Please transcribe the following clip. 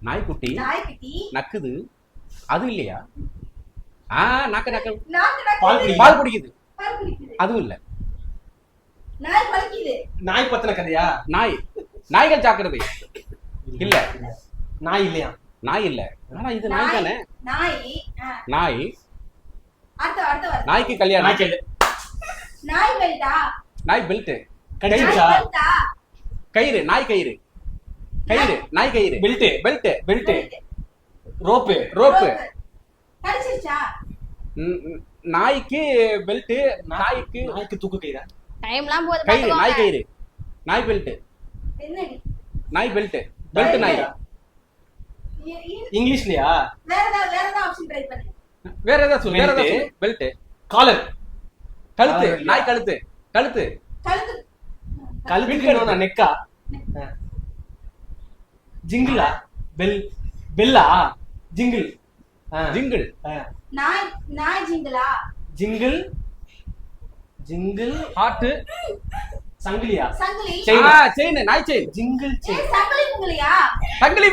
நாய்க்குட்டி நக்குது, அது இல்லையா? நக்க நக்க பால் குடிக்குது, அதுவும் இல்ல. நாய் பத்தின கதையா? நாய்கள் ஜாக்கிரதை இல்ல. நாய் இல்லையா? நாய் இல்ல. ஆனா இது நாய் தானே. நாய்க்கு கல்யாணம். நாய் பெல்ட். கடிச்சா? கயிறு, நாய் கயிறு. நாய் கயிறு. பெல்ட். ரோப்பு. நாய்க்கு பெல்ட், நாய்க்கு தூக்கு கயிறா? டைம்லாம் போகுது. கயிறு, நாய் கயிறு, நாய் பெல்ட். நாய் பெல்ட். நாய். இங்கிலீஷ்லயா? வேற ஏதாவது சொல்லு. பெல்ட். காலர். கழுத்து. நாய் கழுத்து. கழுத்துக்கு நெக்கா? ஜிங்கிளா? பெல்லா? ஜிங்கிள். ஜிங்கிள். ஹார்ட். சங்கிலியா? செயின். நாய் செயின். Jingle chain. சங்கிலி.